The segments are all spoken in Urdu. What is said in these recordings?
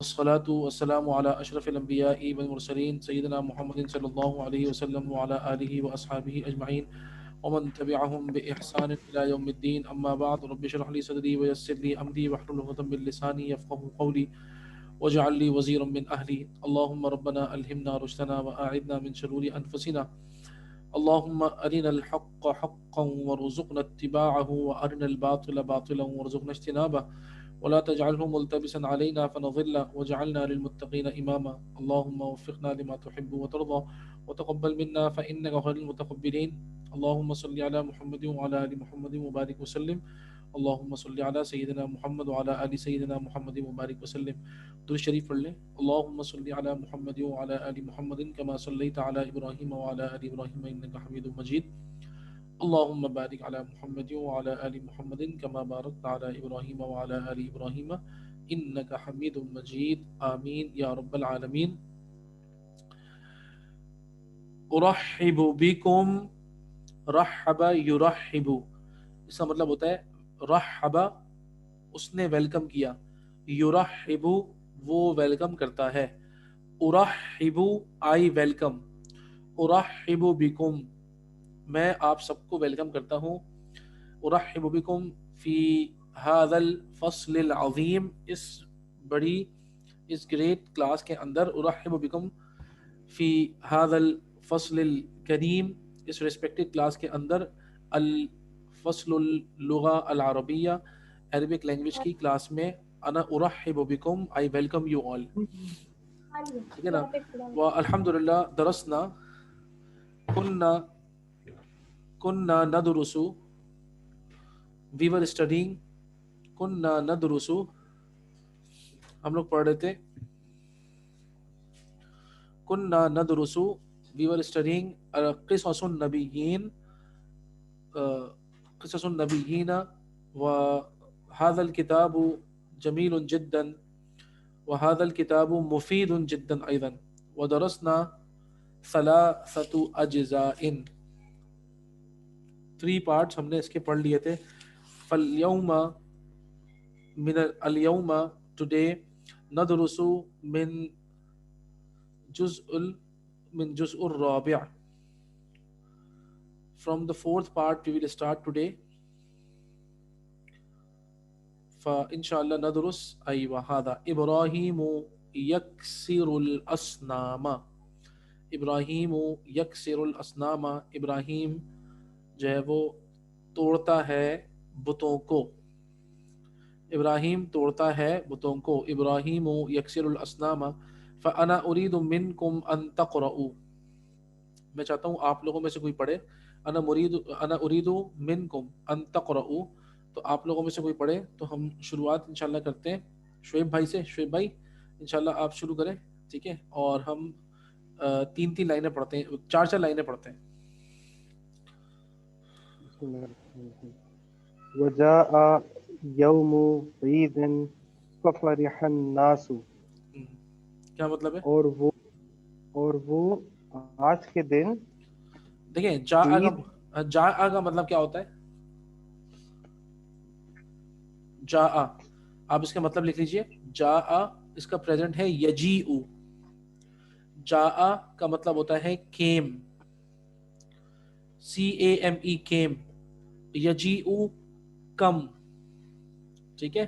والصلاة والسلام على أشرف الأنبياء والمرسلين سيدنا محمد صلى الله عليه وسلم وعلى آله وأصحابه أجمعين ومن تبعهم بإحسان إلى يوم الدين. أما بعد، رب اشرح لي صدري ويسر لي أمري واحلل عقدة من لساني يفقهوا قولي واجعل لي وزيرا من أهلي. اللهم ربنا ألهمنا رشدنا وأعذنا من شرور أنفسنا. اللهم أرنا الحق حقا وارزقنا اتباعه وأرنا الباطل باطلا وارزقنا اجتنابه ولا تجعله ملتبسا علينا فنضل واجعلنا للمتقين إماما. اللهم وفقنا لما تحب وترضى وتقبل منا فإنك خير المتقبلين. اللهم صل على محمد وعلى آل محمد وبارك وسلم. اللهم صل على سيدنا محمد وعلى آل سيدنا محمد وبارك وسلم. درود شریف پڑھ لیں. اللهم صل على محمد وعلى آل محمد كما صليت على إبراهيم وعلى آل إبراهيم إنك حميد مجيد. اللهم بارك على محمد وعلى آل محمد كما باركت على إبراهيم وعلى آل إبراهيم إنك حميد مجيد. آمين يا رب العالمين. ارحب بكم. رحب يرحب، اس کا مطلب ہوتا ہے رحب اس نے ویلکم کیا، یرحب وہ ویلکم کرتا ہے. ارحب آئی ویلکم، ارحب بکم میں آپ سب کو ویلکم کرتا ہوں. ارحب بکم فی هذا الفصل العظیم، اس گریٹ کلاس کے اندر. ارحب بکم فی هذا الفصل الکریم، اس ریسپیکٹڈ کلاس کے اندر. الفصل اللغہ العربیہ، عربک لینگویج کی کلاس میں. انا ارحب بکم، آئی ویلکم یو آل. ٹھیک ہے نا. والحمدللہ درسنا کننا ندرس، وی ور اسٹڈینگ، کننا ندرس ہم لوگ پڑھ رہے تھے. کننا ندرس وی ور اسٹڈینگ قصص النبیین، قصص النبیین. وهذا الكتاب جمیل جدا وهذا الكتاب مفید جدا ايضا. ودرسنا ثلاثة اجزاء، 3 parts ہم نے اس کے پڑھ لیے تھے. فاليوم من اليوم today ندرس من جزء الرابع. From the 4th part we will start today. فإنشاءاللہ ندرس أيوة هذا إبراهيم يكسر الأصنام. ابراہیم یکسر الأصنام، ابراہیم جو ہے وہ توڑتا ہے بتوں کو. ابراہیم توڑتا ہے بتوں کو. ابراہیم یکسر الأصنام. فأنا أريد منكم أن تقرؤوا، میں چاہتا ہوں آپ لوگوں میں سے کوئی پڑھے. انا اريد منكم ان تقرؤوا، تو آپ لوگوں میں سے کوئی پڑھے. تو ہم شروعات انشاءاللہ کرتے ہیں شعیب بھائی سے. شعیب بھائی انشاءاللہ آپ شروع کریں، ٹھیک ہے. اور ہم 3 لائنیں پڑھتے ہیں، 4 لائنیں پڑھتے ہیں. وجاء یوم عید ففرح الناس، کیا مطلب ہے؟ اور وہ آج کے دن. دیکھیں جاء کا مطلب کیا ہوتا ہے؟ جاء، آپ اس کا مطلب لکھ لیجئے. جاء اس کا پریزنٹ ہے یجیء. جاء کا مطلب ہوتا ہے کیم، CAME کیم. یجیء کم، ٹھیک ہے.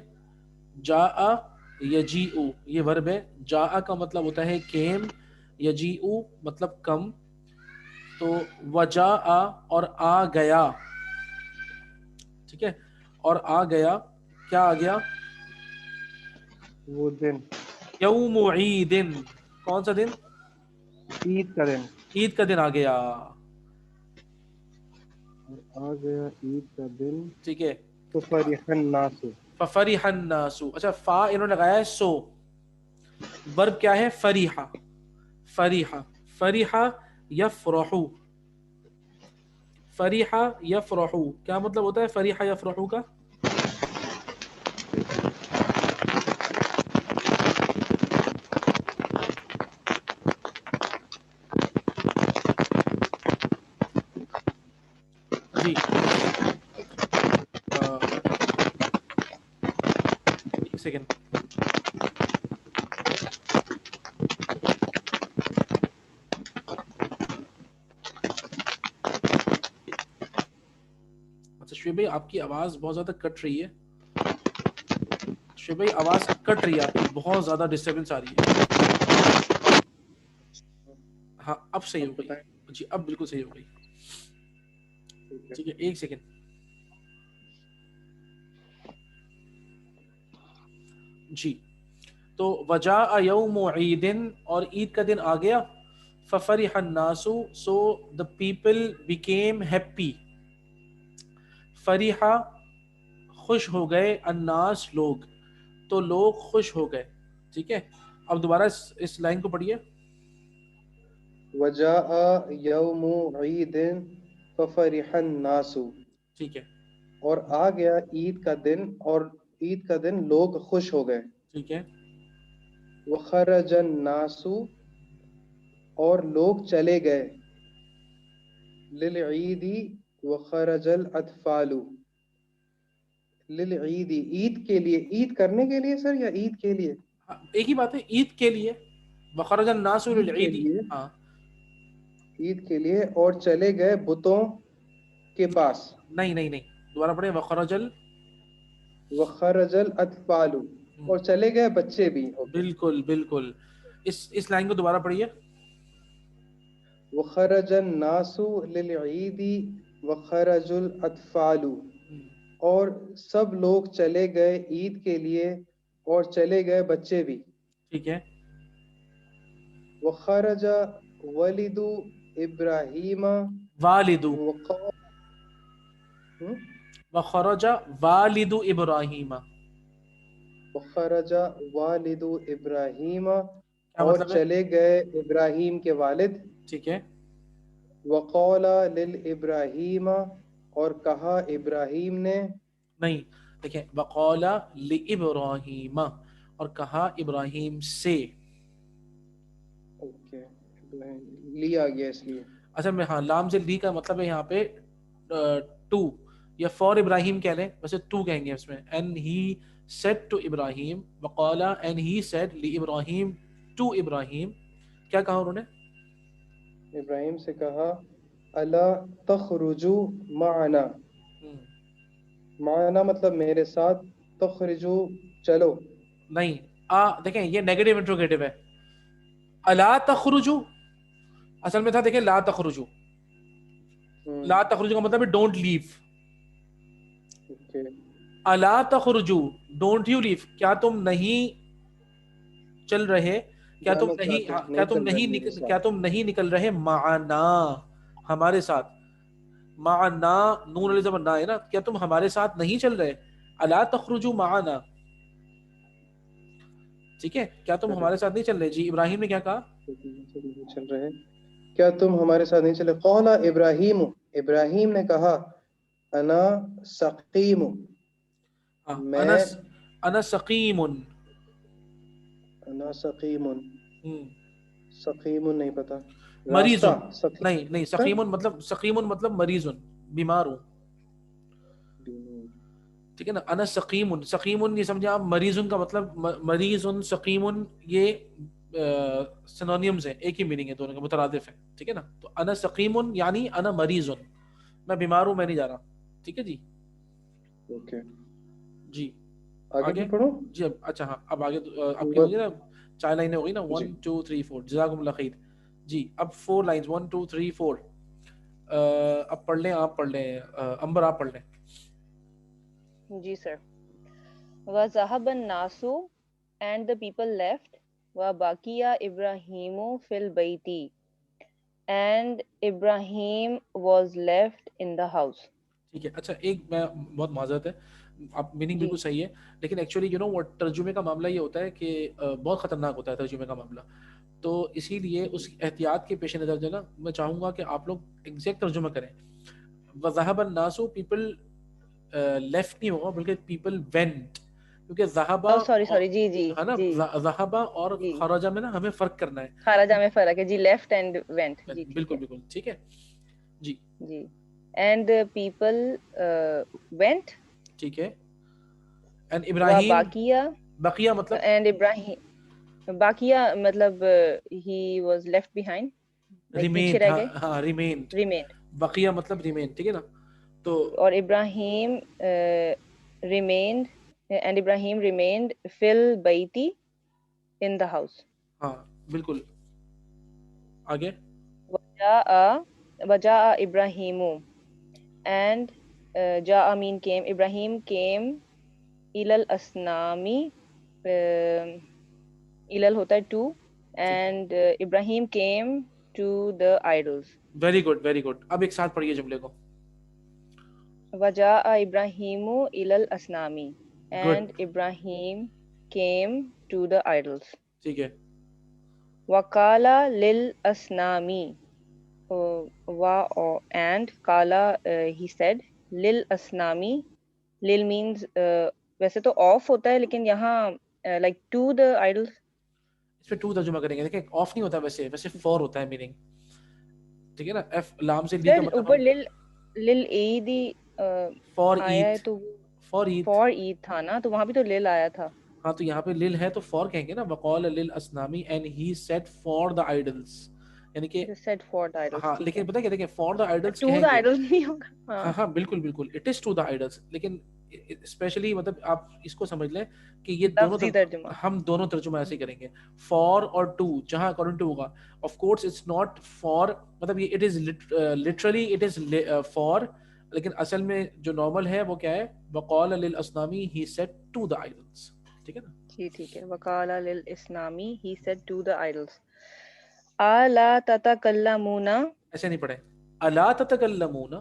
جاء یجیء یہ ورب ہے. جاء کا مطلب ہوتا ہے کیم، یجیء مطلب کم. تو وجاء اور آ گیا، ٹھیک ہے. اور آ گیا، کیا آ گیا؟ وہ دن. یوم عید، کون سا دن؟ عید کا دن. عید کا دن آ گیا، آ گیا عید کا دن. ٹھیک ہے. ففرح الناس، ففرح الناس. اچھا فا انہوں نے لگایا ہے سو. ورب کیا ہے؟ فریحہ. فریحہ، فریحہ یفرح. فریحہ یفرح کیا مطلب ہوتا ہے فریحہ یفرح کا؟ جی ایک سیکنڈ. شعیب بھائی آپ کی آواز بہت زیادہ کٹ رہی ہے. شعیب بھائی آواز کٹ رہی ہے آپ کی, بہت زیادہ ڈسٹربنس آ رہی ہے. ہاں اب صحیح ہو گئی جی, اب بالکل صحیح ہو گئی. ٹھیک ہے ایک سیکنڈ جی. تو وجاء یوم عید, اور عید کا دن آ گیا. ففرح الناس, so the people became happy. Fariha خوش ہو گئے, الناس لوگ, تو لوگ خوش ہو گئے. ٹھیک ہے, اب دوبارہ اس لائن کو پڑھیے. وجاء یوم عید ففرح الناس, ٹھیک ہے اور آ گیا عید کا دن, اور عید کا دن لوگ خوش ہو گئے. ٹھیک ہے وخرج الناس, اور لوگ چلے گئے. للعید وخرج الاطفال, للعید عید کے لیے, عید کرنے کے لیے سر یا عید کے لیے؟ ایک ہی بات ہے, عید کے لیے. وخرج الناس عید کے للعید, لیے, ہاں عید کے لیے, اور چلے گئے بتوں کے پاس. نہیں دوبارہ پڑھیں. وخرج الاطفال, اور چلے گئے بچے بھی. بالکل اس لائن کو دوبارہ پڑھیے. وخرج الناس للعید وخرج الاطفال, اور سب لوگ چلے گئے عید کے لیے, اور چلے گئے بچے بھی. ٹھیک ہے وخرج ولد ابراہیم, والد, ہم؟ وخرج والد ابراہیم, وخرج والد ابراہیم, کیا اور مطلب ہے؟ چلے گئے ابراہیم کے والد. ٹھیک ہے وقال للابراہیم, اور کہا ابراہیم نے. نہیں دیکھیں, وقال لابراہیم, اور کہا ابراہیم سے. اوکے, لی آ گیا اس لیے. اچھا میں, ہاں لام سے لی کا مطلب ہے یہاں پہ ٹو, یا فور ابراہیم کہہ لیں, ویسے ٹو کہیں گے اس میں. اینڈ ہی سیڈ ٹو ابراہیم, وقال اینڈ ہی سیڈ لابراہیم ٹو ابراہیم. کیا کہا انہوں نے؟ ابراہیم سے کہا, الا تخرجو معنا, معنا مطلب میرے ساتھ, تخرجو چلو. نہیں دیکھیں یہ نیگیٹو انٹروگیٹو ہے. الا تخرجو اصل میں تھا, دیکھیں لا تخرجو, لا تخرجو کا مطلب ہے ڈونٹ لیو. الا تخرجو ڈونٹ یو لیو, کیا تم نہیں چل رہے, کیا تم جانا چاہتے, چل رہے میرے ساتھ. کیا تم نہیں نکل رہے معنا, ہمارے ساتھ. معنا نون علیہ زبر نا ہے نا, کیا تم ہمارے ساتھ نہیں چل رہے. الا تخرجو معنا, ٹھیک ہے, کیا تم ہمارے ساتھ نہیں چل رہے. جی ابراہیم نے کیا کہا؟ چل رہے, کیا تم ہمارے ساتھ نہیں چلے. قال ابراہیم, ابراہیم نے کہا, انا سقیم, میں انا سقیم, انا سقیم, سقیم نہیں پتا, مریض, راستہ نہیں سقیم مطلب مریض, بیمار ہوں. ٹھیک ہے نا, انا سقیم, سقیم یہ سمجھے آپ, مریض کا مطلب مریض, سقیم یہ سینونیمز ہیں, ایک ہی میننگ ہے دونوں کا, مترادف ہے. ٹھیک ہے نا, تو انا سقیم یعنی انا مریض, میں بیمار ہوں, میں نہیں جا رہا. ٹھیک ہے جی. اوکے جی آگے بھی پڑھو. جی اچھا ہاں, اب آگے آپ کی ہوگی نا 4 لائنیں ہوگی نا, 1 2 3 4, جزاکم اللہ خیر. جی اب 4 لائنز, 1 2 3 4. اب پڑھ لیں, آپ پڑھ لیں, امبر آپ پڑھ لیں. جی سر. وَذَهَبَ النَّاسُ, and the people left. وَبَقِيَ إِبْرَاهِيمُ فِي الْبَيْتِ, and Ibrahim was left in the house. ٹھیک ہے. اچھا ایک میں بہت معذرت ہے, آپ میننگ بالکل صحیح ہے, لیکن ایکچولی یو نو وہ ترجمے کا معاملہ یہ ہوتا ہے کہ بہت خطرناک ہوتا ہے ترجمے کا معاملہ. تو اسی لیے اس احتیاط کے پیش نظر جو ہے نا, میں چاہوں گا کہ آپ لوگ ایگزیکٹ ترجمہ کریں. وَذَهَبَ النَّاسُ, پیپل لیفٹ نہیں ہوگا بلکہ پیپل وینٹ, کیونکہ ذہبہ ہے نا, ذہبہ اور خرجہ میں نا ہمیں فرق کرنا ہے. خرجہ میں فرق ہے جی, لیفٹ اینڈ وینٹ. جی بالکل بالکل ٹھیک ہے جی. جی اینڈ پیپل وینٹ, ٹھیک ہے. اینڈ ابراہیم, بقیہ مطلب, اینڈ ابراہیم, باقیہ مطلب he was left behind, like پیچھے ریمینڈ, رہ گئے. ہاں ریمینڈ, ریمینڈ, بقیہ مطلب ریمین. ٹھیک ہے نا. تو اور ابراہیم remained fil baiti in the house. ہاں بالکل آگے. وجاء ابراہیمو and جاء mean came. Ibrahim came ilal asnami, ilal ہوتا ہے to, and Ibrahim came to the idols. Very good very good. اب ایک ساتھ پڑھیے جملے کو. وجاء ابراہیم الى الاسنام and Ibrahim came to the idols. ٹھیک ہے. وقال للاسنام and قال he said للاسنام. lil means ویسے تو off ہوتا ہے لیکن یہاں like to the idols. اس پہ ٹو ترجمہ کریں گے. دیکھیں آف نہیں ہوتا ویسے فور ہوتا ہے میننگ. ٹھیک ہے نا. ایف لام سے لی کا مطلب اوپر لل عید فار آیا ہے عید. تو فار عید فار عید تھا نا, تو وہاں بھی تو لل آیا تھا. ہاں تو یہاں پہ لل ہے تو فور کہیں گے نا. وقال للاسنامی and he said for the idols, یعنی کہ said for the idols. ہاں لیکن پتہ کیا دیکھیں فار دا آئیڈلس to کہیں the گے. idols نہیں ہوگا. ہاں ہاں بالکل بالکل it is to the idols. لیکن اسپیشلی مطلب آپ اس کو سمجھ لیں کہ یہ دونوں ترجمہ ہم دونوں ترجمہ ایسے کریں گے. فار اور ٹو جہاں اکارڈنگ ٹو ہوگا of course it's not for, مطلب یہ it is literally it is for, لیکن اصل میں جو نارمل ہے وہ کیا ہے. وقال للاسنامی he said to the idols. ٹھیک ہے نا. جی ٹھیک ہے. وقال للاسنامی he said to the idols. الا تتکلمون, ایسے نہیں پڑھے. الا تتکلمون.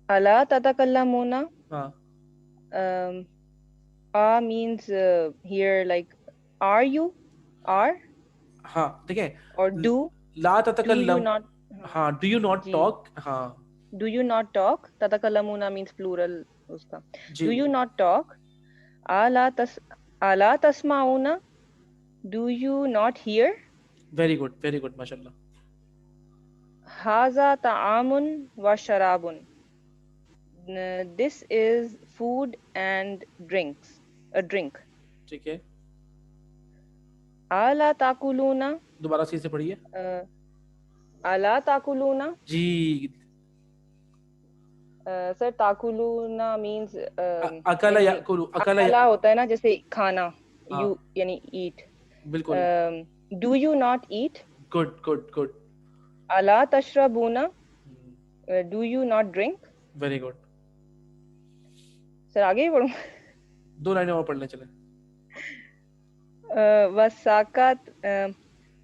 الا تتکلمون. ہاں means here like are you, are, ہاں دیکھیں or do لا you تتکلم. not, ہاں ڈو یو ناٹ جی ٹاک. ہاں do you not talk. تتکلمون means plural اس کا. جی do you not talk. الا تسمعون, do you not hear. Very good ماشاء اللہ. ھذا طعام و شراب, this is food and drinks, a drink. ٹھیک ہے. الا تاکلون, دوبارہ سے پڑھیے. الا تاکلون. جی سر تاکلون means اکلا یاکلو. اکلا ہوتا ہے نا جیسے کھانا, you یعنی eat. بالکل. do you not eat. Good. الا تشربون, do you not drink. Very good. Sir آگے ہی پڑھوں. 2 لائنیں اور پڑھنے چلیں.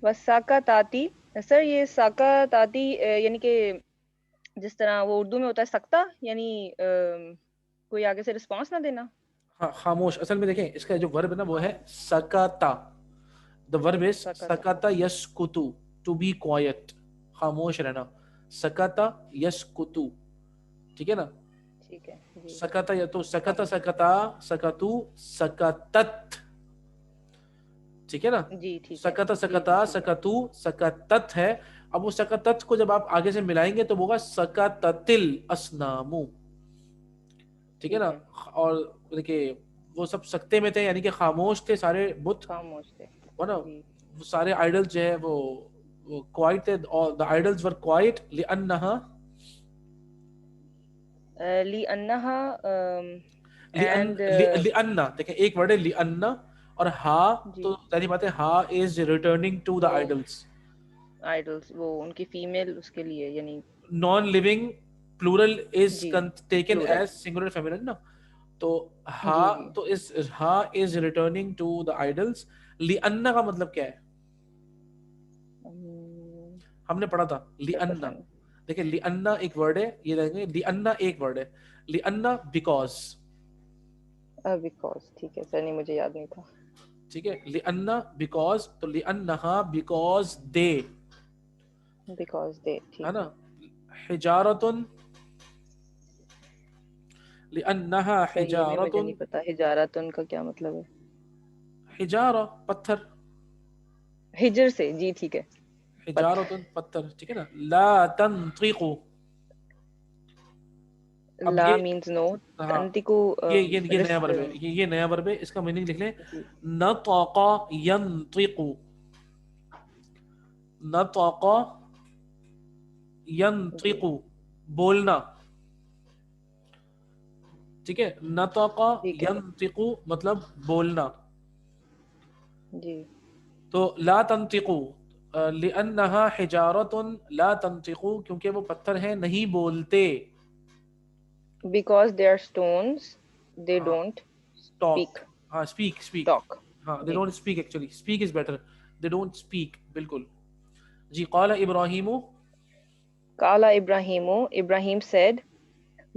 وساکتاتی. سر یہ ساکتاتی یعنی کہ جس طرح وہ اردو میں ہوتا ہے سکتا, یعنی کوئی آگے سے رسپانس نہ دینا. ہاں خاموش. اصل میں دیکھیں اس کا جو ورب ہے نا وہ ہے سکاتا. دا ورب از سکاتا یسکتو, ٹو بی کوائٹ, خاموش رہنا. سکاتا یسکتو. ٹھیک ہے نا. ٹھیک ہے. سکاتا یا تو سکاتا سکاتا سکاتو سکاتت. ٹھیک ہے نا. جی ٹھیک ہے. سکاتا سکاتا سکاتو سکاتت ہے. اب وہ سکاتت کو جب آپ آگے سے ملائیں گے تو وہ ہوگا سکاتتل اسنامو. ٹھیک ہے نا. اور دیکھیے وہ سب سکتے میں تھے, یعنی کہ خاموش تھے سارے بت, خاموش تھے نا. وہ سارے آئیڈل جو ہے وہ کوائٹ تھے. the idols were quiet لأنها دیکھیں ایک ورڈ ہے لأن اور ہا, تو ظاہری بات ہے ہا is returning to the idols. وہ ان کی فیمیل اس کے لیے یعنی non living plural is taken as singular feminine نا. تو ہا تو اس ہا is returning to the idols. لأن کا مطلب کیا ہے ہم نے پڑھا تھا. لأن دیکھیں لأن ایک ورڈ ہے, یہ دیکھیں لأن ایک ورڈ ہے. لأن بیکاز. ٹھیک ہے سر, نہیں مجھے یاد نہیں تھا. ٹھیک ہے. لأن بیکاز, تو لأنها بیکاز دے, ہے نا. حجارتن لأنها حجارتن. نہیں پتا حجارتن کا کیا مطلب ہے. حجارہ پتھر. ہجر سے. جی ٹھیک ہے. حجارتن پتھر. ٹھیک ہے نا. لا تنطق. لا means no. تنطق یہ نیا ورب ہے. یہ نیا ورب ہے. اس کا میننگ لکھ لیں. نطق ينطق. نطق ينطق بولنا. ٹھیک ہے. نطق ٹھیک ہے ینطق مطلب بولنا. جی. تو لا تنطقوا لأنها حجارة لا تنطقوا کیونکہ وہ پتھر ہیں نہیں بولتے. Because they are stones, they ہاں don't talk. speak. ہاں speak. Talk. ہاں they G. don't speak actually. Speak is better. They don't speak. بالکل. جی. قال ابراہیم. قال Ibrahim, Ibrahim said,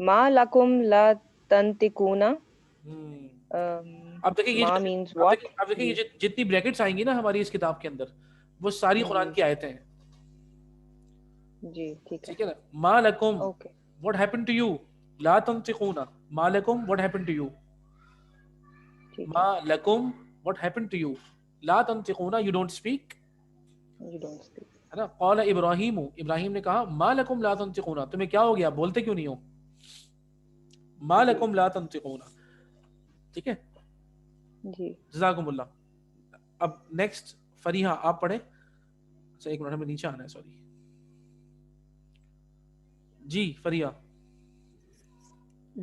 ما لكم لا تنطقون. اب دیکھیں ما means what. اب دیکھیں یہ جی جتنی بریکٹس آئیں گی نا ہماری اس کتاب کے اندر وہ ساری قرآن جی کی آیتیں ہیں. جی ٹھیک ہے. ٹھیک ہے نا. ما لکم okay. what happened to you لا تنطقون. ما لکم what happened to you. ٹھیک ہے. ما لکم what happened to you law تنطقون you don't speak. You don't speak. ہے نا. قال ابراہیم ابراہیم نے کہا ما لکم لا تنطقون تمہیں کیا ہو گیا بولتے کیوں نہیں ہو. ما جی لکم لا تنطقون. ٹھیک ہے. جی. جزاکم اللہ. اب نیکسٹ فریحہ آپ پڑھیں. اچھا ایک منٹ ہمیں نیچے آنا ہے سوری. جی فریحہ.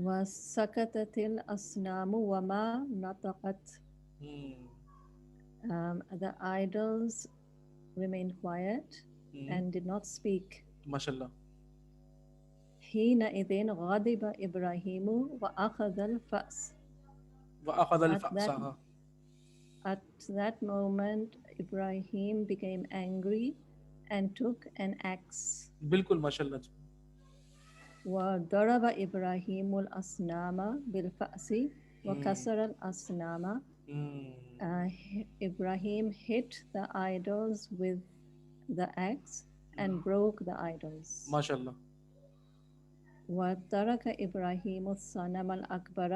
وسكتت الأصنام وما نطقت. The idols remained quiet and did not speak. ماشاءاللہ. حينئذ غضب إبراهيم وأخذ الفأس. وأخذ الفأس. At that moment Ibrahim became angry and took an axe. بالکل ماشاءاللہ. وضرب إبراهيم الأصنام بالفأس وكسر الأصنام. Ibrahim hit the idols with the axe and broke the idols. ماشاءاللہ. وترك إبراهيم الصنم الأكبر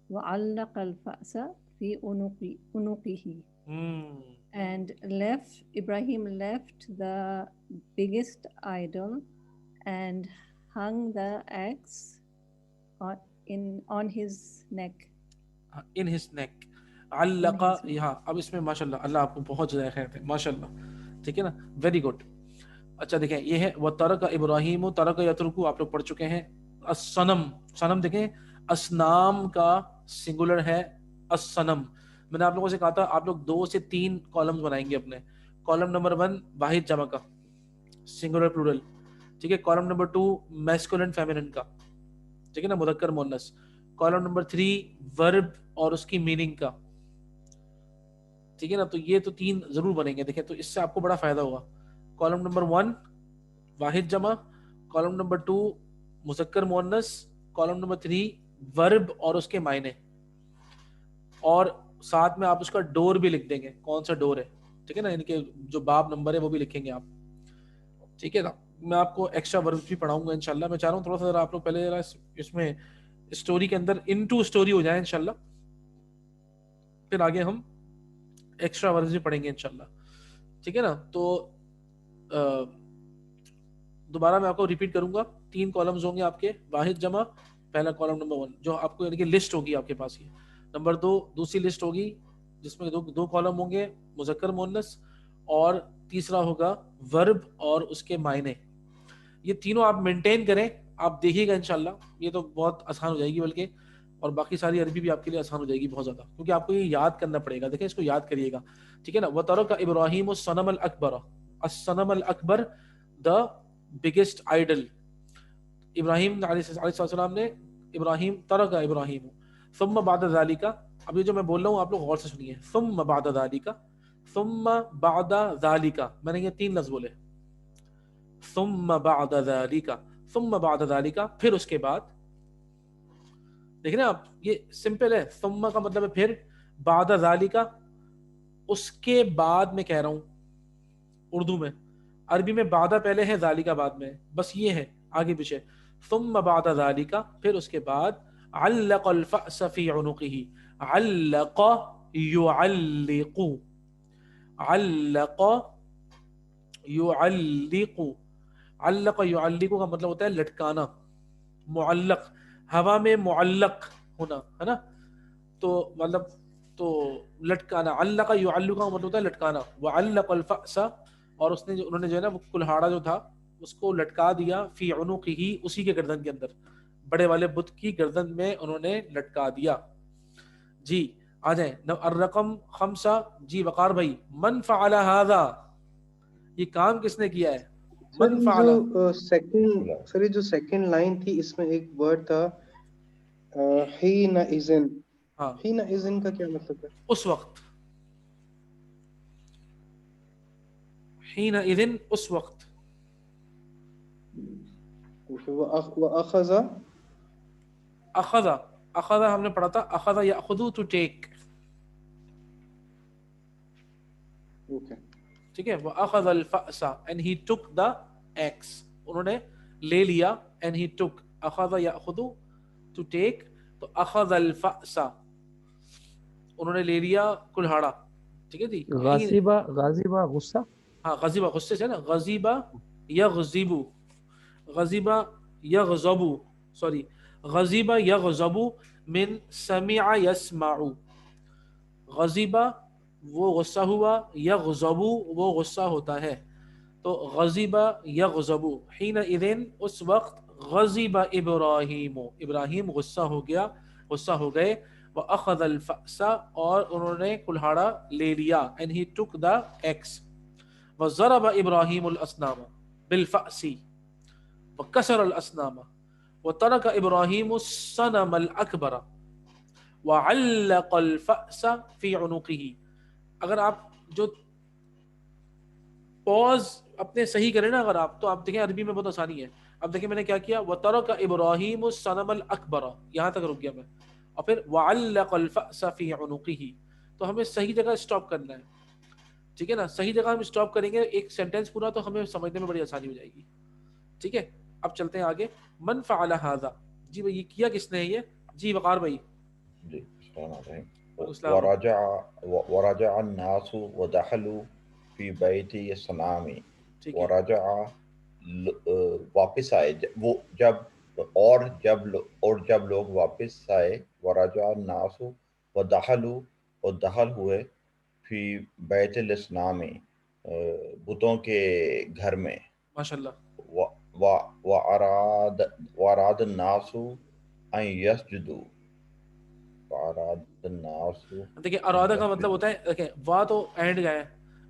وعلق الفأس في عنقه. And Ibrahim left the biggest idol and hung the axe on his neck. In his neck. علق. یہاں اب اس میں ماشاءاللہ اللہ آپ کو بہت زیادہ خیر دے ماشاءاللہ. ٹھیک ہے نا. Very good. اچھا دیکھیں یہ ہے وترک ابراہیم ترک یترکو آپ لوگ پڑھ چکے ہیں. الصنم صنم دیکھیں اسنام کا سنگولر ہے الصنم. میں نے آپ لوگوں سے کہا تھا آپ لوگ 2 سے 3 کالمز بنائیں گے اپنے. کالم نمبر 1 واحد جمع کا سنگولر پلورل. ٹھیک ہے. کالم نمبر 2 میسکولن فیمینن کا. ٹھیک ہے نا مذکر مؤنث. کالم نمبر 3 ورب اور اس کی میننگ کا. ٹھیک ہے نا. تو یہ تو 3 ضرور بنیں گے. دیکھیں تو اس سے آپ کو بڑا فائدہ ہوگا. کالم نمبر 1 واحد جمع. کالم نمبر 2 مذکر مؤنث. کالم نمبر 3 ورب اور اس کے معنی. اور ساتھ میں آپ اس کا ڈور بھی لکھ دیں گے کون سا ڈور ہے. ٹھیک ہے نا. ان کے جو باب نمبر ہے وہ بھی لکھیں گے آپ. ٹھیک ہے نا. میں آپ کو ایکسٹرا ورب بھی پڑھاؤں گا انشاءاللہ. میں چاہ رہا ہوں تھوڑا سا آپ لوگ پہلے اس میں اسٹوری کے اندر انٹو اسٹوری ہو جائیں انشاءاللہ. پھر آگے ہم ایکسٹرا ورز بھی پڑھیں گے انشاءاللہ. ٹھیک ہے نا. تو دوبارہ میں آپ کو ریپیٹ کروں گا. 3 کالمز ہوں گے آپ کے واحد جمع. پہلا کالم نمبر 1 جو آپ کو یعنی کہ لسٹ ہوگی آپ کے پاس. یہ نمبر 2 دوسری لسٹ ہوگی جس میں 2 کالم ہوں گے مذکر مؤنث. اور تیسرا ہوگا ورب اور اس کے معنی. یہ تینوں آپ مینٹین کریں. آپ دیکھیے گا انشاءاللہ یہ تو بہت آسان ہو جائے گی. بلکہ اور باقی ساری عربی بھی آپ کے لیے آسان ہو جائے گی بہت زیادہ. کیونکہ آپ کو یہ یاد کرنا پڑے گا. دیکھیں اس کو یاد کریے گا. ٹھیک ہے نا. وَتَرَكَ إِبْرَاهِيمُ الصَّنَمَ الْأَكْبَرَ. الصَّنَمَ الْأَكْبَر the biggest idol. ابراہیم علیہ السلام نے ابراہیم ترک ابراہیم ثم بعد ذالک. اب یہ جو میں بول رہا ہوں آپ لوگ غور سے سنیے. ثم بعد ذالک. ثم بعد ذالک میں نے یہ 3 لفظ بولے. ثم بعد ذالک. ثم بعد ذالک پھر اس کے بعد. دیکھ رہے ہیں آپ یہ سمپل ہے. ثم کا مطلب ہے پھر. بعد ذالک اس کے بعد میں کہہ رہا ہوں اردو میں. عربی میں بعد پہلے ہے ذالک بعد میں. بس یہ ہے آگے پیچھے. ثم بعد ذالک پھر اس کے بعد. علق الفأس فی عنقه. علق يعلق. علق يعلق. علق يعلق کا مطلب ہوتا ہے لٹکانا. معلق ہوا میں معلق ہونا ہے نا. تو مطلب تو لٹکانا. علق يعلق کا مطلب ہوتا ہے لٹکانا. وعلق الفأس اور اس نے انہوں نے جو ہے نا وہ کلہاڑا جو تھا اس کو لٹکا دیا فی عنقه اسی کے گردن کے اندر. بڑے والے بت کی گردن میں انہوں نے لٹکا دیا. جی آ جائیں. الرقم 5. جی وقار بھائی, من فعل هذا, یہ کام کس نے کیا ہے؟ سر من یہ فعل, جو سیکنڈ لائن تھی اس میں ایک ورڈ تھا حین اذن. ہاں حین اذن کا کیا مطلب ہے؟ اس وقت, حین اذن اس وقت. وَأَخَذَ اخذ, اخذ ہم نے پڑھا تھا اخذ یاخذ ٹو ٹیک, ٹھیک ہے. وَأَخَذَ الْفَأْسَ and he took the axe, انہوں نے لے لیا, and he took, اخذ یاخذ to take, تو اخذ الفأس انہوں نے لے لیا کلہاڑا, ٹھیک ہے جی. غاضبہ غصہ, ہاں غضبہ غصے سے نا, غضبہ یغضب, غضبہ یغضب, سوری غضبہ یغضب من سمع یسمع, غضبہ وہ غصہ ہوا, یغضب وہ غصہ ہوتا ہے, تو غضبہ یغضب. حین اذن اس وقت, غضب ابراہیم, ابراہیم غصہ ہو گیا, غصہ ہو گئے. وَأَخَذَ الْفَأْسَ اور انہوں نے کلہاڑا لے لیا, and he took the axe. وَضَرَبَ إِبْرَاهِيمُ الْأَصْنَامَ بِالْفَأْسِ وَكَسَرَ الْأَصْنَامَ وَتَرَكَ إِبْرَاهِيمُ الصَّنَمَ الْأَكْبَرَ وَعَلَّقَ الْفَأْسَ فِي عُنُقِهِ. اگر آپ جو پوز اپنے صحیح کریں نا اگر آپ, تو آپ دیکھیں عربی میں بہت آسانی ہے. اب دیکھیں میں نے کیا کیا, وَتَرَكَ إِبْرَاهِيمُ الصَّنَمَ الْأَكْبَرَ, یہاں تک رک گیا میں, اور پھر وَعَلَّقَ الْفَأْسَ فِي عُنُقِهِ, تو ہمیں صحیح جگہ سٹاپ کرنا ہے, ٹھیک ہے نا. صحیح جگہ ہم سٹاپ کریں گے ایک سینٹینس پورا, تو ہمیں سمجھنے میں بڑی آسانی ہو جائے گی, ٹھیک ہے. اب چلتے ہیں آگے. من فعل هذا, جی بھائی یہ کیا کس نے ہے یہ؟ جی وقار بھائی. جی ورجع الناس ودخلوا فی بیت الصنام, ورجع واپس آئے وہ جب لوگ واپس آئے, ورجع الناس ودخلوا اور دخل ہوئے, فی بیت الصنام بتوں کے گھر میں, ماشاءاللہ. واراد الناس ان یسجدوا, دیکھیں ارادہ کا مطلب ہوتا ہے, دیکھیں وا تو اینڈ گیا ہے,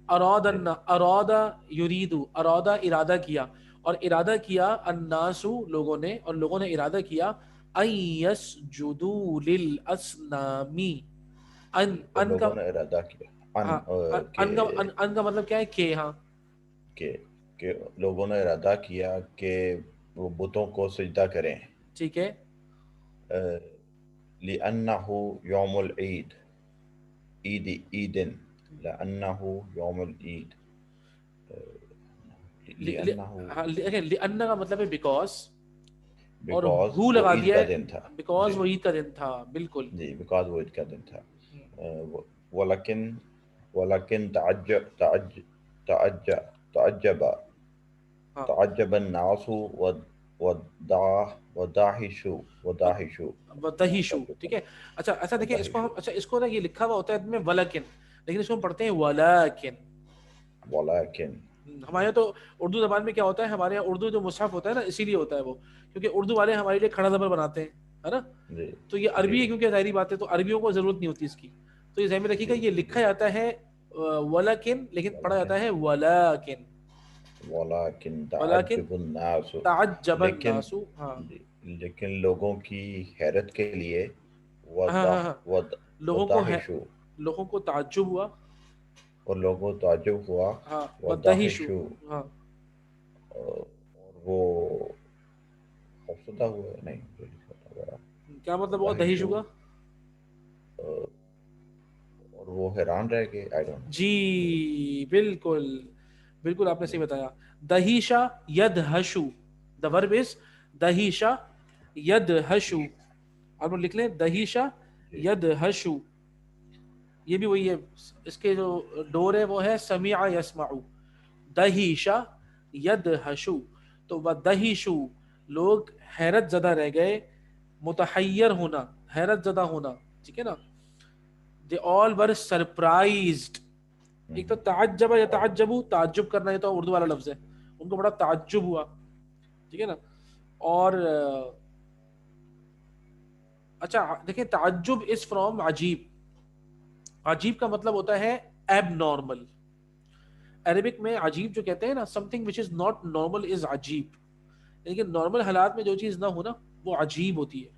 ارادہ یرید, ارادہ ارادہ کیا, اور ارادہ کیا الناس لوگوں نے, اور لوگوں نے ارادہ کیا ان یسجدوا للاصنام, ان کا ارادہ کیا, ان کا مطلب کیا ہے کہ, ہاں کہ لوگوں نے ارادہ کیا کہ وہ بتوں کو سجدہ کریں, ٹھیک ہے. لأنه يوم العيد, لأنه يوم العيد, لأن کا مطلب ہے بیکاز, اور ہو وہ لگا عید دیا کا ہے دن تھا, بیکاز وہ عید کا دن تھا, بالکل جی بیکاز وہ عید کا دن تھا. ولكن تعجب الناس ودہشو, ٹھیک ہے. اچھا ایسا دیکھیں اس کو ہم, اچھا اس کو نا یہ لکھا ہوا ہوتا ہے میں ولکن, لیکن اس کو ہم پڑھتے ہیں ولیکن. ہمارے تو اردو زبان میں کیا ہوتا ہے, ہمارے یہاں اردو جو مصحف ہوتا ہے نا اسی لیے ہوتا ہے وہ, کیونکہ اردو والے ہمارے لیے کھڑا زبر بناتے ہیں, ہے نا. تو یہ عربی ہے کیونکہ ظاہری بات ہے, تو عربیوں کو ضرورت نہیں ہوتی اس کی, تو یہ ذہن میں رکھیے گا, یہ لکھا جاتا ہے ولکن لیکن پڑھا جاتا ہے ولیکن. تعجب الناس, ہاں لیکن لوگوں کی حیرت کے لیے لوگوں کو تعجب ہوا, اور لوگوں کو تعجب ہوا, ہاں ودہشو, ہاں اور وہ خوفزدہ ہوئے, نہیں کیا مطلب ہوا دہشو کا, اور وہ حیران رہ گئے. جی بالکل بالکل آپ نے صحیح بتایا. دہیشا یدہشو, the verb is دہیشا یدہشو, آپ لکھ لیں دہیشا یدہشو, یہ بھی وہی ہے, اس کے جو ڈور ہے وہ ہے سمع یسمع, دہیشا یدہشو, تو ودہشو لوگ حیرت زدہ رہ گئے, متحیر ہونا, حیرت زدہ ہونا, ٹھیک ہے نا. they all were surprised. ایک تو تعجب یا تعجبو, تعجب کرنا یہ تو اردو والا لفظ ہے, ان کو بڑا تعجب ہوا, ٹھیک ہے نا. اور اچھا دیکھیں تعجب از فرام عجیب. عجیب کا مطلب ہوتا ہے ایب نارمل. عربک میں عجیب جو کہتے ہیں نا something which is not normal is عجیب. لیکن نارمل حالات میں جو چیز نہ ہو نا وہ عجیب ہوتی ہے.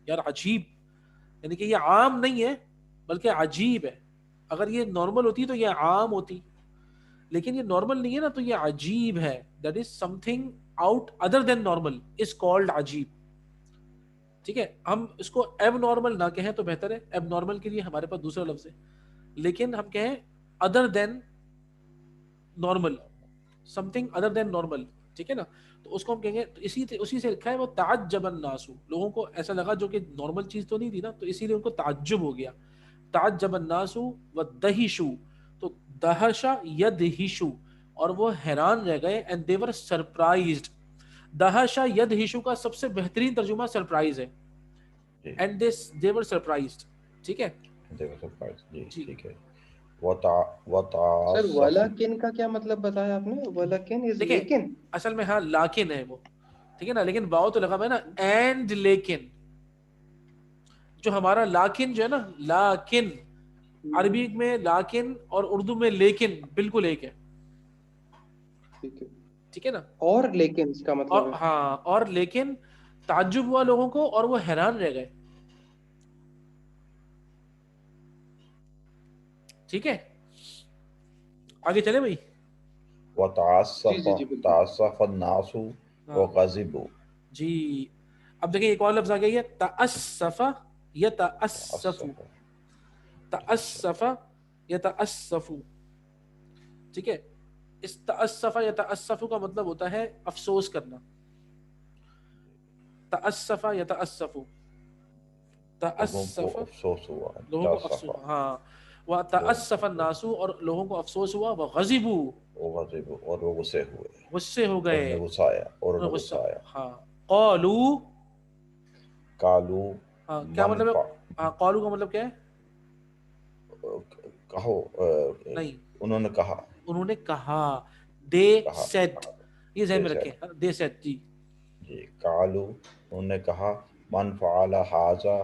یار عجیب یعنی کہ یہ عام نہیں ہے بلکہ عجیب ہے. اگر یہ نارمل ہوتی تو یہ عام ہوتی, لیکن یہ نارمل نہیں ہے نا تو یہ عجیب ہے. That is some thing out other than normal is called عجیب. ٹھیک ہے, ہم اس کو ایب نارمل نہ کہیں تو بہتر ہے. ایب نارمل کے لیے ہمارے پاس دوسرا لفظ ہے, لیکن ہم کہیں other than normal, some thing other than normal. ٹھیک ہے نا, تو اس کو ہم کہیں گے. تو اسی سے لکھا ہے وہ تعجب الناس, لوگوں کو ایسا لگا جو کہ نارمل چیز تو نہیں تھی نا, تو اسی لیے ان کو تعجب ہو گیا. تعجب الناس ودہشوا, تو دہشا یدہشو, اور وہ حیران رہ گئے. And they were surprised. دہشا یدہشو کا سب سے بہترین ترجمہ سرپرائز ہے. And they were surprised. ٹھیک ہے جی ٹھیک ہے. سر ولیکن کا کیا مطلب بتایا آپ نے؟ ولیکن از لیکن اصل میں ہاں لاکن ہے وہ, ٹھیک ہے نا, لیکن واو تو لگا ہے نا. اینڈ لیکن, جو ہمارا لاکن جو ہے نا, لاکن عربی میں لاکن اور اردو میں لیکن بالکل ایک ہے. ٹھیک ہے نا, اور لیکن اس کا مطلب ہے ہاں, اور لیکن تعجب ہوا لوگوں کو اور وہ حیران رہ گئے. ٹھیک ہے, آگے چلے بھائی. وتعسف الناس وغضبوا. جی اب دیکھیں ایک اور لفظ آ گئی ہے, تأسف یتأسف. تأسف یتأسف. ٹھیک ہے, اس تأسف یتأسف کا مطلب ہوتا ہے افسوس کرنا. تأسف یتأسف, تأسف افسوس ہوا, لوگوں کو افسوس, ہاں. وتأسف الناس, اور لوگوں کو افسوس ہوا. وغضبوا, اور وہ غصے ہوئے, غصے ہو گئے, اور غصہ آیا. ہاں. قالوا, ہاں کیا مطلب ہے؟ ہاں قالوا کا مطلب کیا ہے؟ کہو, نہیں, انہوں نے کہا. انہوں نے کہا. دے سیڈ, یہ ذہن میں رکھیں. They said. جی جی. قالوا, انہوں نے کہا. من فعل ھذا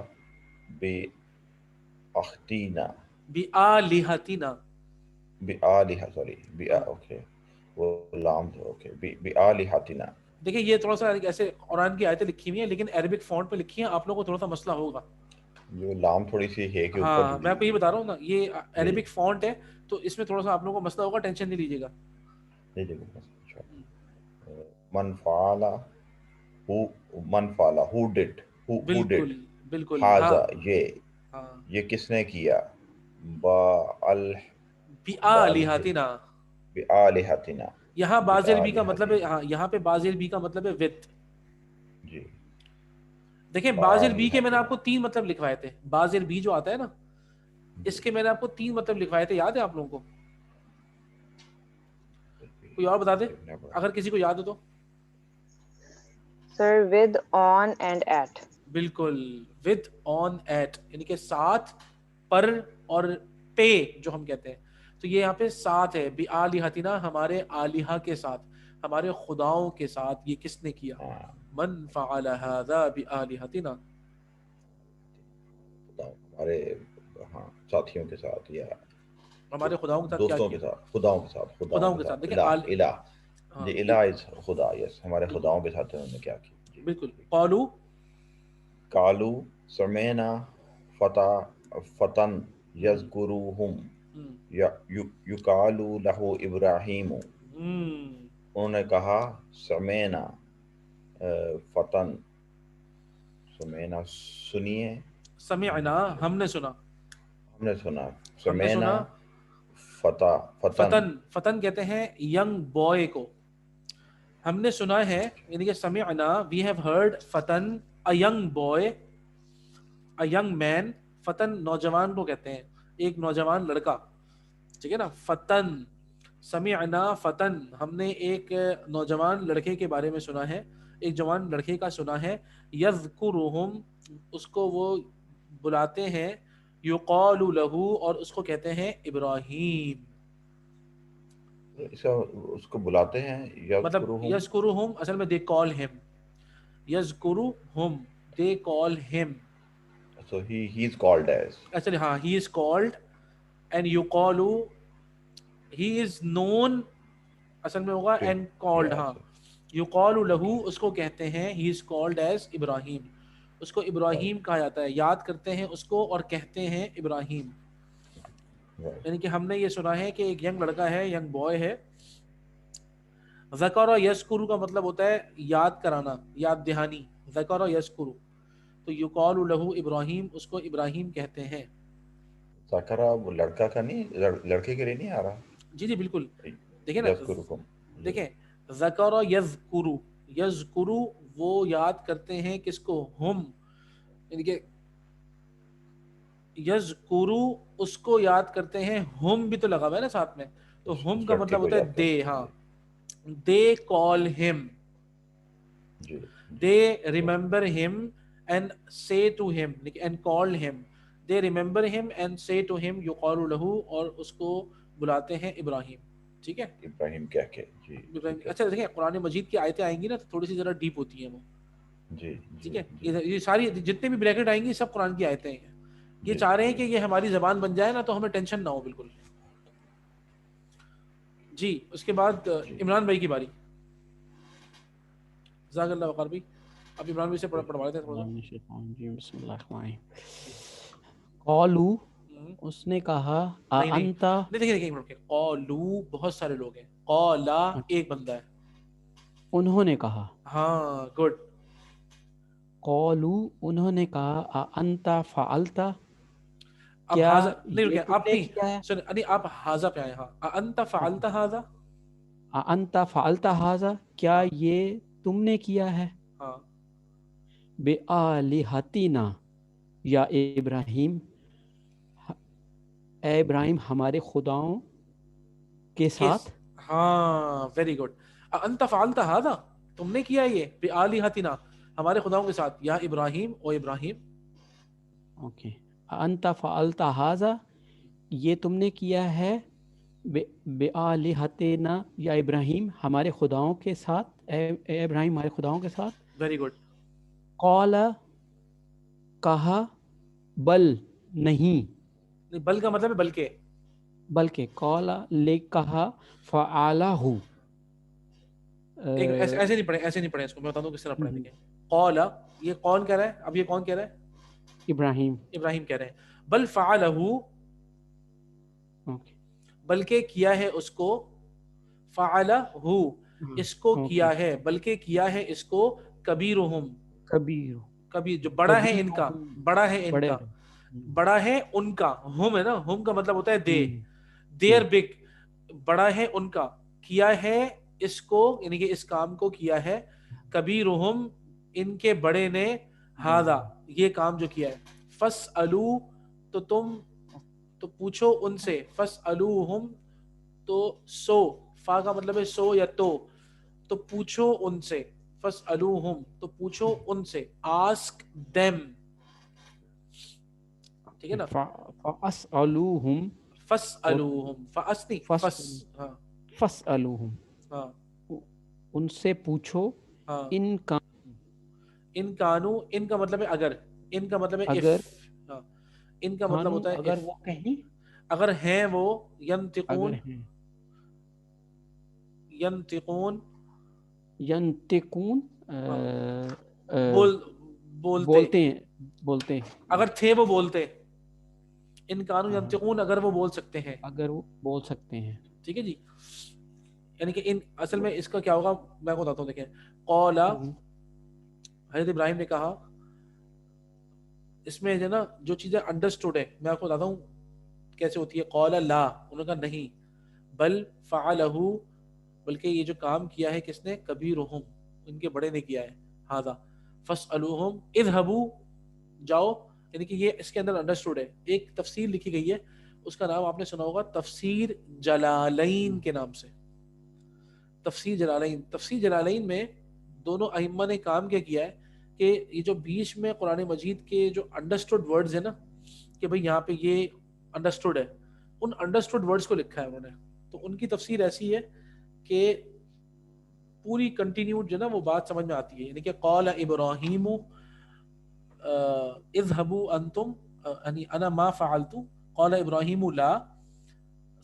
بأختنا, بآلہتنا, اوکے وہ لام تھا, اوکے. بآلہتنا. دیکھیں یہ تھوڑا سا ایسے قرآن کی آیتیں لکھی ہوئی ہیں لیکن عربک فونٹ پہ لکھی ہیں, آپ لوگوں کو تھوڑا سا مسئلہ ہوگا. جو لام تھوڑی سی ہے کہ اوپر, ہاں میں آپ کو یہ بتا رہا ہوں نا, یہ عربک فونٹ ہے تو اس میں تھوڑا سا آپ لوگوں کو مسئلہ ہوگا, ٹینشن نہیں لیجیے گا. من فعل, who did, بالکل بالکل. ھذا, یہ کس نے کیا. بآلہتنا, بآلہتنا. یہاں بازل بی کا مطلب ہے, ہاں یہاں پہ بازل بی کا مطلب ہے وتھ. جی دیکھیں بازل بی کے میں نے آپ کو 3 مطلب لکھوائے تھے. بازل بی جو آتا ہے نا, اس کے میں نے آپ کو 3 مطلب لکھوائے تھے, یاد ہے آپ لوگوں کو؟ کوئی اور بتا دے اگر کسی کو یاد ہو تو. سر ود, آن اینڈ ایٹ. بالکل, ود, آن, ایٹ, یعنی کہ ساتھ, پر اور پہ جو ہم کہتے ہیں. تو یہ یہاں پہ ساتھ ہے. بآلہتنا, ہمارے آلہہ کے ساتھ, ہمارے خداؤں کے ساتھ. یہ کس نے کیا؟ من فعل ھذا بآلہتنا, ہمارے ساتھیوں کے ساتھ یا ہمارے خداؤں کے ساتھ, دوستوں کے ساتھ, خداؤں کے ساتھ. دیکھیں الہ, جی الہ از خدا. یس, ہمارے خداؤں کے ساتھ انہوں نے کیا کیا. بالکل. قالوا سمعنا فتى یذکرہم یقال لہ ابراہیم. انہوں نے کہا سمعنا فتن, سمعنا سنیے, سمعنا ہم نے سنا, سمعنا فتن. فتن کہتے ہیں ینگ بوائے کو. ہم نے سنا ہے, یعنی کہ سمعنا, وی ہیو ہرڈ فتن, a young boy, a young man. فتن نوجوان کو کہتے ہیں, ایک نوجوان لڑکا. ٹھیک ہے نا, فتن. سمعنا فتن, ہم نے ایک نوجوان لڑکے کے بارے میں سنا ہے, ایک جوان لڑکے کا سنا ہے. یذکرہم, اس کو وہ بلاتے ہیں. یقال لہ, اور اس کو کہتے ہیں ابراہیم. اس کو بلاتے ہیں, مطلب یذکرہم, اصل میں they call him. یذکرہم, they call him. So he is called as. Actually ہاں he is called and yuqalu, he is known اصل میں ہوگا and called. ہاں yuqalu lahu اس کو کہتے ہیں, he is called as ابراہیم, اس کو ابراہیم کہا جاتا ہے, یاد کرتے ہیں اس کو اور کہتے ہیں ابراہیم. یعنی کہ ہم نے یہ سنا ہے کہ ایک ینگ لڑکا ہے, ینگ بوائے ہے. ذکر یذکر کا مطلب ہوتا ہے یاد کرانا, یاد دہانی, ذکر یذکر. تو یقال لہ ابراہیم, اس کو ابراہیم کہتے ہیں. ذکرہ وہ لڑکا کا نہیں, لڑکے کے لیے نہیں آ رہا. جی جی بالکل. دیکھیں نا, دیکھیں ذکر یذکر, یذکر وہ یاد کرتے ہیں کس کو, ہم, یعنی کہ یذکر اس کو یاد کرتے ہیں, ہم بھی تو لگا ہوا ہے نا ساتھ میں, تو ہم کا مطلب ہوتا ہے دے. ہاں they call him, they remember him and say to him and call him, they remember him and say to him yuqalu lahu, اور اس کو بلاتے ہیں ابراہیم. ٹھیک ہے, ابراہیم کہہ کے. جی اچھا دیکھیں قرآن مجید کی آیتیں آئیں گی نا تو تھوڑی سی ذرا ڈیپ ہوتی ہیں وہ. جی ٹھیک ہے, یہ ساری جتنے بھی بریکٹ آئیں گی سب قرآن کی آیتیں ہیں. یہ چاہ رہے ہیں کہ یہ ہماری زبان بن جائے نا تو ہمیں ٹینشن نہ ہو بالکل. جی اس کے بعد عمران بھائی کی باری. جزاک اللہ وقار بھائی, اب عمران بھائی سے پڑھوا لیتے ہیں تھوڑا سا. جی بسم اللہ الرحمن الرحیم. قالو اس نے کہا, انت, نہیں دیکھیں قالو بہت سارے لوگ ہیں, قالا ایک بندہ ہے. انہوں نے کہا, ہاں گڈ. قالو انہوں نے کہا, انت فعلت, کیا نہیں رکیں آپ نہیں سن, نہیں آپ ہاذا پہ آئے. ہاں انت فعلت ہاذا, انت فعلت ہاذا, کیا یہ تم نے کیا ہے, ہاں, بآلہتنا یا ابراہیم, اے ابراہیم ہمارے خداؤں کے ساتھ. ہاں ویری گڈ. انت فعلت ہاذا, تم نے کیا یہ, بآلہتنا ہمارے خداؤں کے ساتھ, یا ابراہیم, او ابراہیم. اوکے, انت فعلت ہاذا, یہ تم نے کیا ہے, بآلہتنا یا ابراہیم ہمارے خداؤں کے ساتھ, اے ابراہیم ہمارے خداؤں کے ساتھ. Very good. قال کہا, بل نہیں, بل کا مطلب ہے بلکہ, بلکہ, قال لے کہا, فعلہ, ایسے نہیں پڑھے, ایسے نہیں پڑھے اس کو, میں بتا دوں کس طرح پڑھیں گے. قال, یہ کون کہہ رہا ہے, اب یہ کون کہہ رہا ہے, ابراہیم, ابراہیم کہہ رہے ہیں. بل فعلہ, بلکہ کیا ہے اس کو, فعلہ اس کو کیا ہے, بلکہ کیا ہے اس کو, کبیرہم, کبیر جو بڑا ہے ان کا, بڑا ہے ان کا, بڑا ہے ان کا, ہم ہے نا, ہم کا مطلب ہوتا ہے دے, دیر بگ, بڑا ہے ان کا, کیا ہے اس کو, یعنی کہ اس کام کو کیا ہے, کبیرہم ان کے بڑے نے, ہاذا یہ کام جو کیا ہے. فاسألو تو تم تو پوچھو ان سے, فاسألوہم تو سو, فا کا مطلب ہے سو یا تو پوچھو ان سے, فاسألوہم تو پوچھو ان سے, آسک دیم. ٹھیک ہے نا, فاسألوہم, فاسألوہم, فاس نہیں فس, ہاں فاسألوہم, ہاں ان سے پوچھو, ہاں, ان کا, ان کانو, ان کا مطلب ہے اگر, ان کا مطلب ہے اگر, اف, ہاں ان کا مطلب ہوتا ہے اگر اف, وہ کہیں, اگر ہیں وہ, اگر ینتقون, ہیں, ینتقون, ینتقون, بولتے ہیں, بولتے ہیں, اگر تھے وہ بولتے, ان کانو ینتقون اگر وہ بول سکتے ہیں, اگر وہ بول سکتے ہیں. ٹھیک ہے جی. یعنی کہ ان اصل میں اس کا کیا ہوگا میں کو بتاتا ہوں. دیکھیں قولا, حضرت ابراہیم نے کہا, اس میں جو نا جو چیزیں انڈرسٹوڈ ہے میں آپ کو بتاتا ہوں کیسے ہوتی ہے. قولا لا, انہوں نے کہا نہیں, بل فعلہ, بلکہ یہ جو کام کیا ہے کس نے, کبیرہم ان کے بڑے نے کیا ہے, ہذا, فاسألوہم, اذهبوا جاؤ, یعنی کہ یہ اس کے اندر انڈرسٹوڈ ہے. ایک تفسیر لکھی گئی ہے, اس کا نام آپ نے سنا ہوگا تفسیر جلالین کے نام سے. تفسیر جلالین, تفسیر جلالین میں دونوں ائمہ نے کام کیا کیا ہے کہ یہ جو بیچ میں قرآن مجید کے جو انڈرسٹوڈ ورڈز ہیں نا, کہ بھئی یہاں پہ یہ انڈرسٹوڈ ہے, ان انڈرسٹوڈ ورڈز کو لکھا ہے انہوں نے. تو ان کی تفسیر ایسی ہے کہ پوری کنٹینیوڈ جو نا وہ بات سمجھ میں آتی ہے. یعنی کہ قال ابراہیم, اذهبوا انتم یعنی انا ما فعلت قال ابراہیم لا،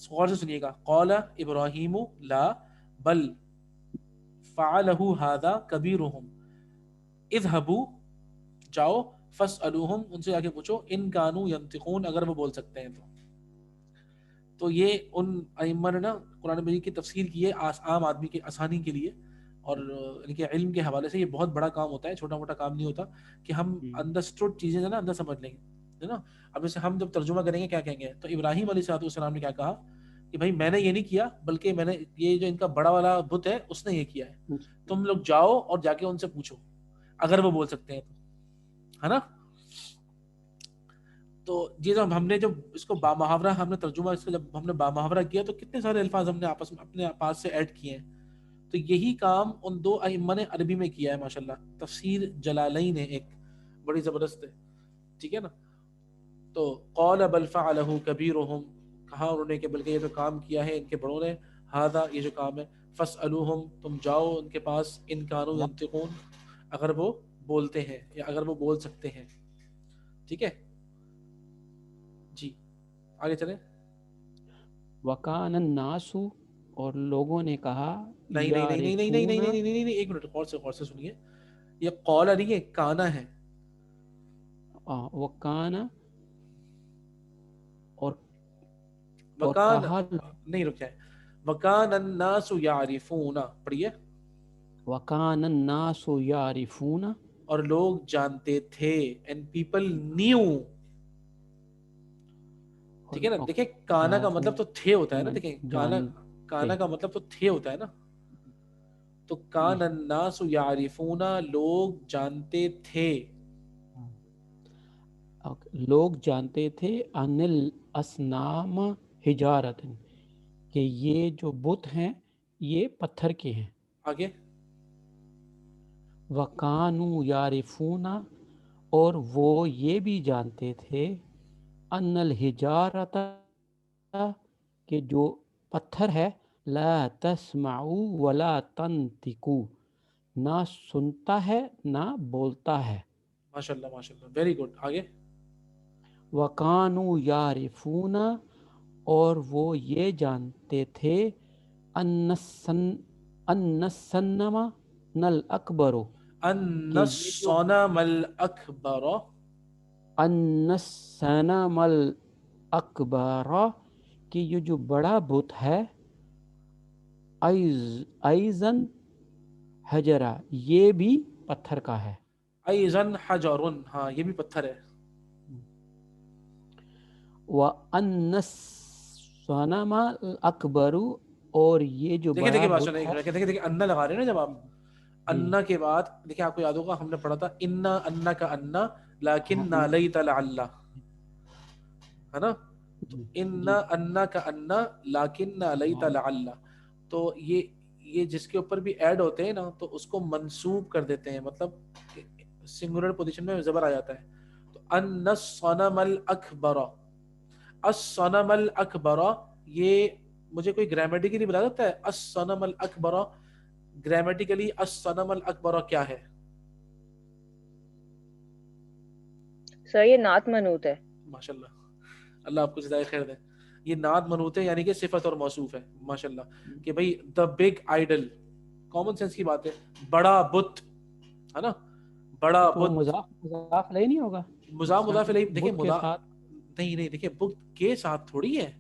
غور سے سنیے گا، قال ابراہیم لا بل فعلہ هذا کبیرہم، اذهبوا جاؤ، فاسألوہم ان سے جا کے پوچھو، ان کانوا ینطقون اگر وہ بول سکتے ہیں تو یہ ان ائمہ نے نا قرآن مجید کی تفسیر کی ہے عام آدمی کے آسانی کے لیے، اور ان کے علم کے حوالے سے یہ بہت بڑا کام ہوتا ہے، چھوٹا موٹا کام نہیں ہوتا کہ ہم انڈرسٹوڈ چیزیں جو نا اندر سمجھ لیں گے، ہے نا. اب جیسے ہم جب ترجمہ کریں گے کیا کہیں گے، تو ابراہیم علیہ السلام نے کیا کہا کہ بھائی میں نے یہ نہیں کیا، بلکہ میں نے یہ جو ان کا بڑا والا بت ہے اس نے یہ کیا ہے، تم لوگ جاؤ اور جا کے ان سے پوچھو اگر وہ بول سکتے ہیں تو، ہے نا. تو یہ جو ہم نے جب اس کو بامحاورہ ہم نے ترجمہ اس کا جب ہم نے بامحاورہ کیا تو کتنے سارے الفاظ ہم نے آپس میں اپنے پاس سے ایڈ کیے ہیں. تو یہی کام ان دو ائمہ نے عربی میں کیا ہے ماشاءاللہ. تفسیر جلالین ہے ایک بڑی زبردست ہے، ٹھیک ہے نا. تو قال بل فعلہ کبیرہم، کہا انہوں نے کہ بلکہ یہ جو کام کیا ہے ان کے بڑوں نے، ھذا یہ جو کام ہے، فاسألوہم تم جاؤ ان کے پاس، ان کانوا ینطقون اگر وہ بولتے ہیں یا اگر وہ بول سکتے ہیں. ٹھیک ہے جی آگے چلیں. وَكَانَ النَّاسُ اور لوگوں نے کہا نہیں ایک منٹ غور سے سنیے، یہ قول نہیں ہے، کانا ہے. وَكَانَ اور وکان کہا، نہیں رک جائے، وکان الناس یعرفون پڑھیے، وَكَانَ النَّاسُ يَعْرِفُونَ اور لوگ جانتے تھے، اینڈ پیپل نیو. ٹھیک ہے نا. دیکھیں کانا کا مطلب تو تھے ہوتا ہے نا، دیکھیں کانا کا مطلب تو تھے ہوتا ہے نا. تو کان الناس یعرفون لوگ جانتے تھے، لوگ جانتے تھے ان الاصنام حجارت کہ یہ جو بت ہیں یہ پتھر کے ہیں. آگے وَكَانُوا يَعْرِفُونَ اور وہ یہ بھی جانتے تھے ان الحجارت کہ جو پتھر ہے لا تسمع ولا تنطق نہ سنتا ہے نہ بولتا ہے. ماشاءاللہ ماشاءاللہ ویری گڈ. آگے وَكَانُوا يَعْرِفُونَ اور وہ یہ جانتے تھے ان الصنم الاکبر ان الصنم الاکبر، ان الصنم الاکبر کہ یہ جو بڑا بت ہے ایزن حجرہ یہ بھی پتھر کا ہے. ایزن حجر، ہاں یہ بھی پتھر ہے. وَأَنَّ الصَّنَمَ الْأَكْبَرُ اور یہ جو بڑا دیکھیں بات بت سنیں، ہے. دیکھیں انا لگا رہے ہیں نا جب آپ انا کے بعد، دیکھیں آپ کو یاد ہوگا ہم نے پڑھا تھا انا کا انا لیکن لیت لعل، ہے نا. تو انا کا انا لیکن لیت لعل، تو یہ جس کے اوپر بھی ایڈ ہوتے ہیں نا تو اس کو منسوب کر دیتے ہیں، مطلب سنگولر پوزیشن میں زبر آ جاتا ہے. تو ان الصنم الاکبر، الصنم الاکبر، یہ مجھے کوئی گرامیٹیکلی بتا سکتا ہے الصنم الاکبر گرامیٹیکلی الصنم الاکبر کیا ہے؟ سر یہ نعت منوط ہے. ماشاءاللہ اللہ آپ کو جزائے خیر دے. یہ نعت منوط ہے یعنی کہ صفت اور موصوف ہے ماشاءاللہ، کہ بھئی the big idol, common sense کی بات ہے، بڑا بت ہے نا، بڑا بت. مضاف علیہ نہیں ہوگا؟ مضاف الیہ، دیکھیں نہیں دیکھیں بت کے ساتھ تھوڑی ہے،